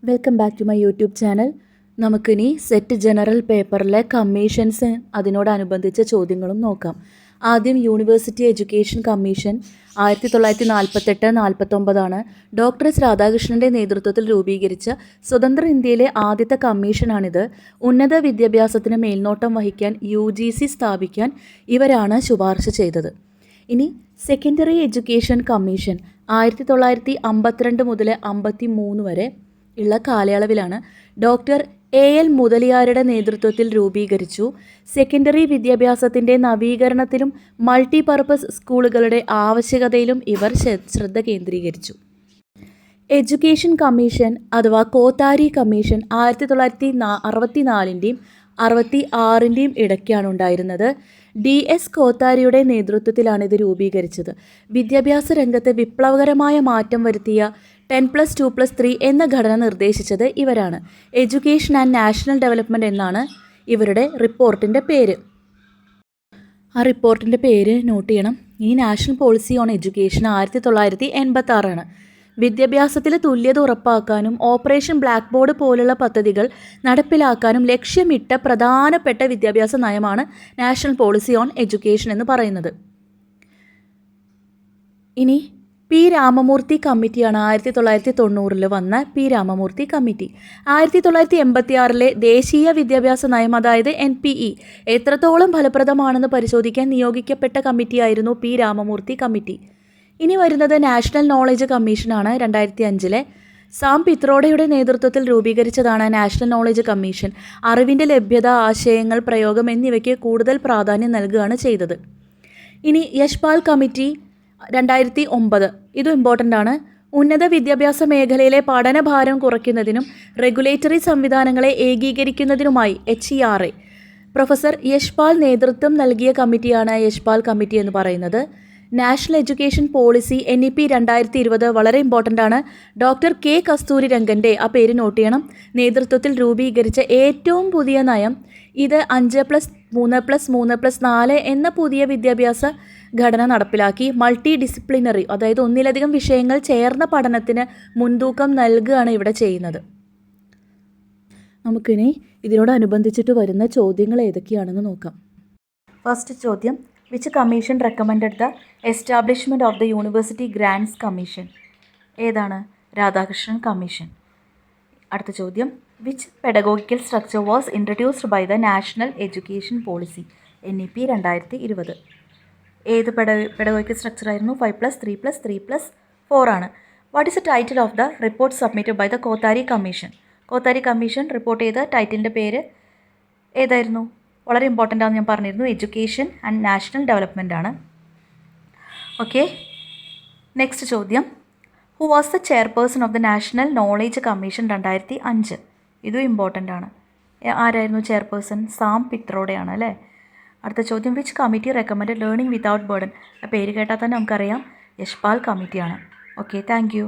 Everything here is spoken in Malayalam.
Welcome back to my YouTube channel. നമുക്കിനി സെറ്റ് ജനറൽ പേപ്പറിലെ കമ്മീഷൻസ് അതിനോടനുബന്ധിച്ച ചോദ്യങ്ങളും നോക്കാം. ആദ്യം university education commission 1948-49 doctor S രാധാകൃഷ്ണൻ്റെ നേതൃത്വത്തിൽ രൂപീകരിച്ച സ്വതന്ത്ര ഇന്ത്യയിലെ ആദ്യത്തെ കമ്മീഷനാണിത്. ഉന്നത വിദ്യാഭ്യാസത്തിന് മേൽനോട്ടം വഹിക്കാൻ UGC സ്ഥാപിക്കാൻ ഇവരാണ് ശുപാർശ ചെയ്തത്. ഇനി സെക്കൻഡറി എഡ്യൂക്കേഷൻ കമ്മീഷൻ 1952 മുതൽ 53 വരെ ഉള്ള കാലയളവിലാണ് ഡോക്ടർ AL മുതലിയാരുടെ നേതൃത്വത്തിൽ രൂപീകരിച്ചു. സെക്കൻഡറി വിദ്യാഭ്യാസത്തിൻ്റെ നവീകരണത്തിലും മൾട്ടിപർപ്പസ് സ്കൂളുകളുടെ ആവശ്യകതയിലും ഇവർ ശ്രദ്ധ കേന്ദ്രീകരിച്ചു. എഡ്യൂക്കേഷൻ കമ്മീഷൻ അഥവാ കോത്താരി കമ്മീഷൻ 1964-ൻ്റെയും 66-ൻ്റെയും ഇടയ്ക്കാണ് ഉണ്ടായിരുന്നത്. DS കോത്താരിയുടെ നേതൃത്വത്തിലാണ് ഇത് രൂപീകരിച്ചത്. വിദ്യാഭ്യാസ രംഗത്ത് വിപ്ലവകരമായ മാറ്റം വരുത്തിയ 10+2+3 എന്ന ഘടന നിർദ്ദേശിച്ചത് ഇവരാണ്. എഡ്യൂക്കേഷൻ ആൻഡ് നാഷണൽ ഡെവലപ്മെൻറ്റ് എന്നാണ് ഇവരുടെ റിപ്പോർട്ടിൻ്റെ പേര്. ആ റിപ്പോർട്ടിൻ്റെ പേര് നോട്ട് ചെയ്യണം. ഈ നാഷണൽ പോളിസി ഓൺ എഡ്യൂക്കേഷൻ 1986 വിദ്യാഭ്യാസത്തിലെ തുല്യത ഉറപ്പാക്കാനും ഓപ്പറേഷൻ ബ്ലാക്ക് ബോർഡ് പോലുള്ള പദ്ധതികൾ നടപ്പിലാക്കാനും ലക്ഷ്യമിട്ട പ്രധാനപ്പെട്ട വിദ്യാഭ്യാസ നയമാണ് നാഷണൽ പോളിസി ഓൺ എഡ്യൂക്കേഷൻ എന്ന് പറയുന്നത്. ഇനി P. രാമമൂർത്തി കമ്മിറ്റിയാണ് 1990 വന്ന P. രാമമൂർത്തി കമ്മിറ്റി. 1986 ദേശീയ വിദ്യാഭ്യാസ നയം അതായത് NPE എത്രത്തോളം ഫലപ്രദമാണെന്ന് പരിശോധിക്കാൻ നിയോഗിക്കപ്പെട്ട കമ്മിറ്റിയായിരുന്നു P. രാമമൂർത്തി കമ്മിറ്റി. ഇനി വരുന്നത് നാഷണൽ നോളജ് കമ്മീഷനാണ്. 2005 സാം പിത്രോഡയുടെ നേതൃത്വത്തിൽ രൂപീകരിച്ചതാണ് നാഷണൽ നോളജ് കമ്മീഷൻ. അറിവിൻ്റെ ലഭ്യത, ആശയങ്ങൾ, പ്രയോഗം എന്നിവയ്ക്ക് കൂടുതൽ പ്രാധാന്യം നൽകുകയാണ് ചെയ്തത്. ഇനി യശ്പാൽ കമ്മിറ്റി 2009 ഇതും ഇമ്പോർട്ടൻ്റ് ആണ്. ഉന്നത വിദ്യാഭ്യാസ മേഖലയിലെ പഠനഭാരം കുറയ്ക്കുന്നതിനും റെഗുലേറ്ററി സംവിധാനങ്ങളെ ഏകീകരിക്കുന്നതിനുമായി HERA പ്രൊഫസർ യശ്പാൽ നേതൃത്വം നൽകിയ കമ്മിറ്റിയാണ് യശ്പാൽ കമ്മിറ്റി എന്ന് പറയുന്നത്. നാഷണൽ എഡ്യൂക്കേഷൻ പോളിസി NEP 2020 വളരെ ഇമ്പോർട്ടൻ്റ് ആണ്. Doctor K. കസ്തൂരി രംഗൻ്റെ ആ പേര് നോട്ട് ചെയ്യണം. നേതൃത്വത്തിൽ രൂപീകരിച്ച ഏറ്റവും പുതിയ നയം. ഇത് 5+3+3+4 എന്ന പുതിയ വിദ്യാഭ്യാസ ഘടന നടപ്പിലാക്കി. മൾട്ടി ഡിസിപ്ലിനറി അതായത് ഒന്നിലധികം വിഷയങ്ങൾ ചേർന്ന പഠനത്തിന് മുൻതൂക്കം നൽകുകയാണ് ഇവിടെ ചെയ്യുന്നത്. നമുക്കിനി ഇതിനോടനുബന്ധിച്ചിട്ട് വരുന്ന ചോദ്യങ്ങൾ ഏതൊക്കെയാണെന്ന് നോക്കാം. ഫസ്റ്റ് ചോദ്യം, which commission recommended the establishment of the university grants commission? ഏതാണ്? രാധാകൃഷ്ണൻ കമ്മീഷൻ. അടുത്ത ചോദ്യം, which pedagogical structure was introduced by the national education policy NEP 2020? ഏത് പെഡഗോഗിക്കൽ സ്ട്രക്ചർ ആയിരുന്നു? 5+3+3+4 ആണ്. What is the title of the report submitted by the Kothari commission? Kothari commission report ചെയ്ത ടൈറ്റിലിൻ്റെ പേര് ഏതായിരുന്നു? വളരെ ഇമ്പോർട്ടൻ്റ് ആണെന്ന് ഞാൻ പറഞ്ഞിരുന്നു. എഡ്യൂക്കേഷൻ ആൻഡ് നാഷണൽ ഡെവലപ്മെൻ്റ് ആണ്. ഓക്കെ, നെക്സ്റ്റ് ചോദ്യം, who was the chairperson of the national knowledge commission 2005? ഇതും ഇമ്പോർട്ടൻ്റ് ആണ്. ആരായിരുന്നു ചെയർപേഴ്സൺ? സാം പിത്രോഡയാണ് അല്ലേ. അടുത്ത ചോദ്യം, which committee recommend learning without burden? ആ പേര് കേട്ടാൽ തന്നെ നമുക്കറിയാം യശ്പാൽ കമ്മിറ്റിയാണ്. Okay, thank you.